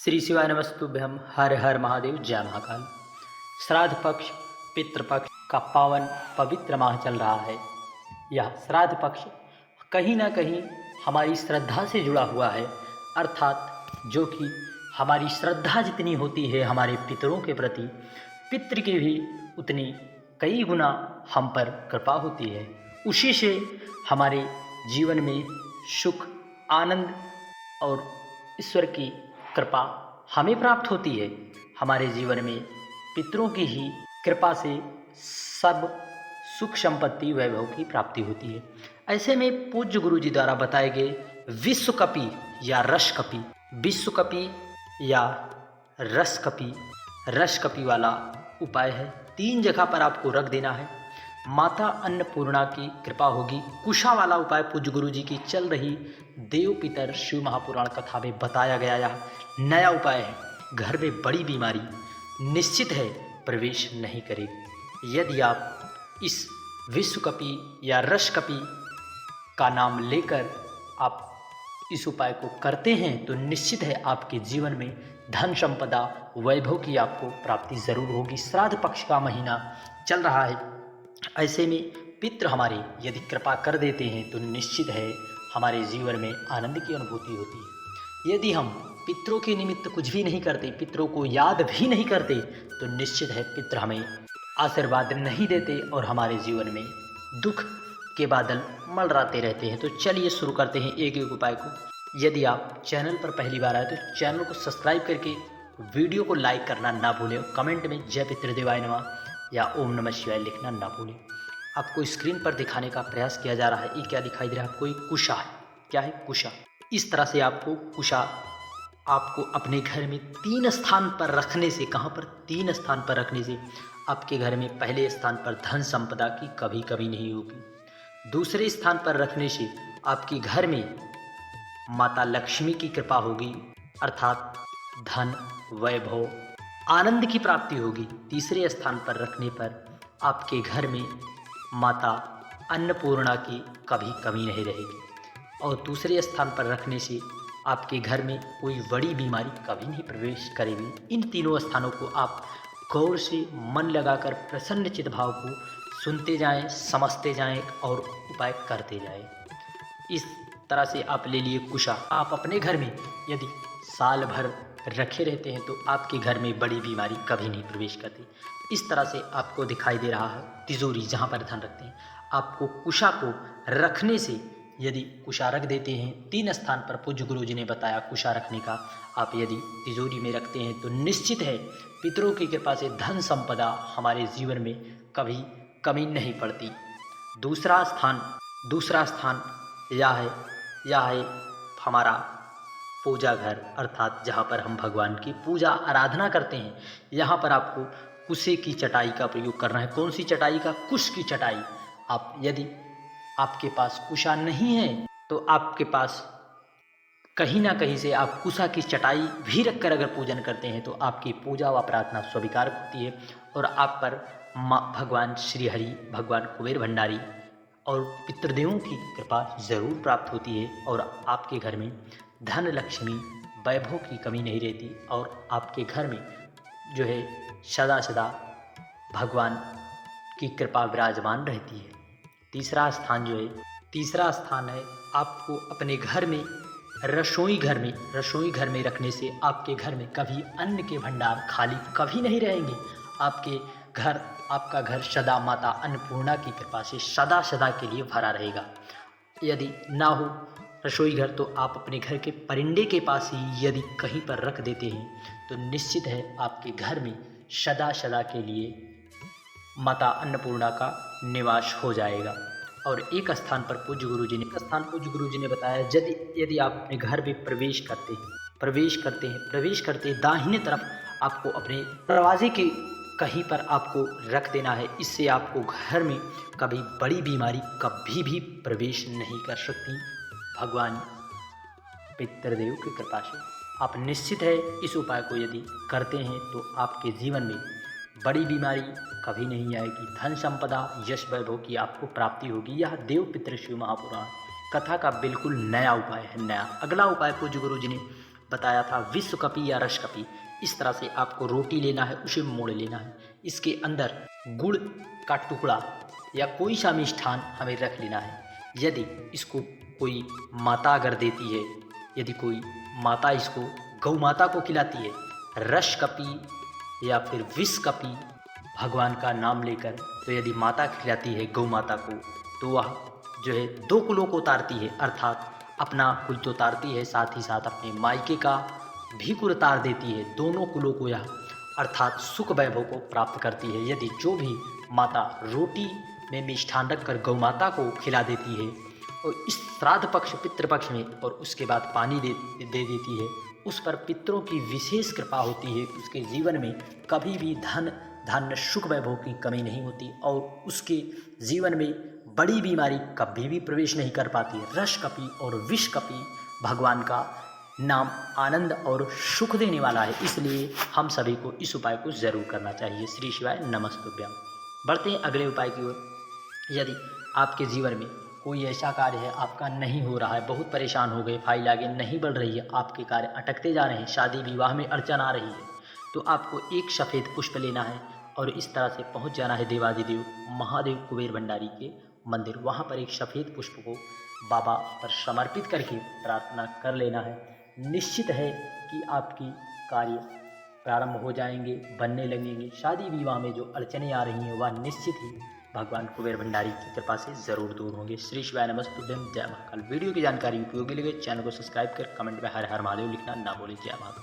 श्री शिवाय नमस्तुभ्यम। हर हर महादेव, जय महाकाल। श्राद्ध पक्ष पितृपक्ष का पावन पवित्र माह चल रहा है। यह श्राद्ध पक्ष कहीं ना कहीं हमारी श्रद्धा से जुड़ा हुआ है, अर्थात जो कि हमारी श्रद्धा जितनी होती है हमारे पितरों के प्रति, पितृ की भी उतनी कई गुना हम पर कृपा होती है। उसी से हमारे जीवन में सुख, आनंद और ईश्वर की कृपा हमें प्राप्त होती है। हमारे जीवन में पितरों की ही कृपा से सब सुख, संपत्ति, वैभव की प्राप्ति होती है। ऐसे में पूज्य गुरु जी द्वारा बताए गए विश्वकपि या रसकपि, विश्वकपि या रसकपि वाला उपाय है। 3 जगह पर आपको रख देना है। माता अन्नपूर्णा की कृपा होगी। कुशा वाला उपाय पूज्य गुरु जी की चल रही देव पितर शिव महापुराण कथा में बताया गया यह नया उपाय है। घर में बड़ी बीमारी निश्चित है प्रवेश नहीं करेगी। यदि आप इस विश्वकपि या रसकपि का नाम लेकर आप इस उपाय को करते हैं तो निश्चित है आपके जीवन में धन, संपदा, वैभव की आपको प्राप्ति जरूर होगी। श्राद्ध पक्ष का महीना चल रहा है। ऐसे में पितृ हमारे यदि कृपा कर देते हैं तो निश्चित है हमारे जीवन में आनंद की अनुभूति होती है। यदि हम पितरों के निमित्त कुछ भी नहीं करते, पितरों को याद भी नहीं करते, तो निश्चित है पितृ हमें आशीर्वाद नहीं देते और हमारे जीवन में दुख के बादल मंडराते रहते हैं। तो चलिए शुरू करते हैं एक एक उपाय को। यदि आप चैनल पर पहली बार आए तो चैनल को सब्सक्राइब करके वीडियो को लाइक करना ना भूलें। कमेंट में जय पितृदेवाय नमः या ओम नमः शिवाय लिखना ना भूलें। आपको स्क्रीन पर दिखाने का प्रयास किया जा रहा है। ये क्या दिखाई दे रहा है? आपको एक कुशा है। क्या है? कुशा। इस तरह से आपको कुशा आपको अपने घर में 3 स्थान पर रखने से, कहाँ पर? 3 स्थान पर रखने से आपके घर में पहले स्थान पर धन संपदा की कभी कभी नहीं होगी। दूसरे स्थान पर रखने से आपके घर में माता लक्ष्मी की कृपा होगी, अर्थात धन, वैभव, आनंद की प्राप्ति होगी। तीसरे स्थान पर रखने पर आपके घर में माता अन्नपूर्णा की कभी कमी नहीं रहेगी। और दूसरे स्थान पर रखने से आपके घर में कोई बड़ी बीमारी कभी नहीं प्रवेश करेगी। इन तीनों स्थानों को आप गौर से मन लगाकर प्रसन्नचित भाव को सुनते जाएं, समझते जाएं और उपाय करते जाएं। इस तरह से आप ले लिए कुशा। आप अपने घर में यदि साल भर रखे रहते हैं तो आपके घर में बड़ी बीमारी कभी नहीं प्रवेश करती। इस तरह से आपको दिखाई दे रहा है तिजोरी, जहाँ पर धन रखते हैं। आपको कुशा को रखने से, यदि कुशा रख देते हैं 3 स्थान पर, पूज्य गुरु जी ने बताया कुशा रखने का, आप यदि तिजोरी में रखते हैं तो निश्चित है पितरों की कृपा से धन संपदा हमारे जीवन में कभी कमी नहीं पड़ती। दूसरा स्थान यह है हमारा पूजा घर, अर्थात जहाँ पर हम भगवान की पूजा आराधना करते हैं। यहाँ पर आपको कुशे की चटाई का प्रयोग करना है। कौन सी चटाई का? कुश की चटाई। आप यदि आपके पास कुशा नहीं है तो आपके पास कहीं ना कहीं से आप कुशा की चटाई भी रखकर अगर पूजन करते हैं तो आपकी पूजा व प्रार्थना स्वीकार होती है और आप पर भगवान श्री हरि, भगवान कुबेर भंडारी और पितृदेवों की कृपा जरूर प्राप्त होती है और आपके घर में धन, लक्ष्मी, वैभव की कमी नहीं रहती और आपके घर में जो है सदा सदा भगवान की कृपा विराजमान रहती है। तीसरा स्थान है आपको अपने घर में रसोई घर में रखने से आपके घर में कभी अन्न के भंडार खाली कभी नहीं रहेंगे। आपका घर सदा माता अन्नपूर्णा की कृपा से सदा सदा के लिए भरा रहेगा। यदि ना हो रसोई घर तो आप अपने घर के परिंदे के पास ही यदि कहीं पर रख देते हैं तो निश्चित है आपके घर में सदा सदा के लिए माता अन्नपूर्णा का निवास हो जाएगा। और एक स्थान पर पूज्य गुरु जी ने बताया यदि आप अपने घर में प्रवेश करते हैं दाहिने तरफ आपको अपने दरवाजे के कहीं पर आपको रख देना है। इससे आपको घर में कभी बड़ी बीमारी कभी भी प्रवेश नहीं कर सकती। भगवान पितृदेव की कृपा से आप निश्चित है इस उपाय को यदि करते हैं तो आपके जीवन में बड़ी बीमारी कभी नहीं आएगी। धन संपदा, यश, वैभव की आपको प्राप्ति होगी। यह देव पितृ शिव महापुराण कथा का बिल्कुल नया उपाय है। अगला उपाय पूज्य गुरु जी ने बताया था विश्व कपी या रस कपी। इस तरह से आपको रोटी लेना है, उसे मोड़ लेना है, इसके अंदर गुड़ का टुकड़ा या कोई सा मिष्ठान हमें रख लेना है। यदि इसको कोई माता अगर देती है, यदि कोई माता इसको गौ माता को खिलाती है, रस कपी या फिर विष कपी भगवान का नाम लेकर, तो यदि माता खिलाती है गौ माता को, तो वह जो है 2 कुलों को उतारती है, अर्थात अपना कुल तो उतारती है, साथ ही साथ अपने मायके का भी कुल उतार देती है। दोनों कुलों को यह अर्थात सुख वैभव को प्राप्त करती है। यदि जो भी माता रोटी में मिष्ठान रखकर गौ माता को खिला देती है और इस श्राद्ध पक्ष पितृपक्ष में, और उसके बाद पानी दे देती है, उस पर पितरों की विशेष कृपा होती है। उसके जीवन में कभी भी धन धान्य सुख वैभव की कमी नहीं होती और उसके जीवन में बड़ी बीमारी कभी भी प्रवेश नहीं कर पाती। रस कपी और विष कपी भगवान का नाम आनंद और सुख देने वाला है, इसलिए हम सभी को इस उपाय को जरूर करना चाहिए। श्री शिवाय नमस्तुभ्यम। बढ़ते हैं अगले उपाय की ओर। यदि आपके जीवन में कोई ऐसा कार्य है आपका नहीं हो रहा है, बहुत परेशान हो गए, फाइल आगे नहीं बढ़ रही है, आपके कार्य अटकते जा रहे हैं, शादी विवाह में अड़चन आ रही है, तो आपको एक सफ़ेद पुष्प लेना है और इस तरह से पहुंच जाना है देवादिदेव महादेव कुबेर भंडारी के मंदिर। वहां पर एक सफ़ेद पुष्प को बाबा पर समर्पित करके प्रार्थना कर लेना है। निश्चित है कि आपकी कार्य प्रारंभ हो जाएंगे, बनने लगेंगे। शादी विवाह में जो अड़चनें आ रही हैं वह निश्चित ही भगवान कुबेर भंडारी की कृपा से ज़रूर दूर होंगे। श्री शिवाय नमस्तुभ्यम। जय महाकाल। वीडियो की जानकारी उपयोगी लगे चैनल को सब्सक्राइब कर कमेंट में हर हर महादेव लिखना ना भूलें। जय महाकाल।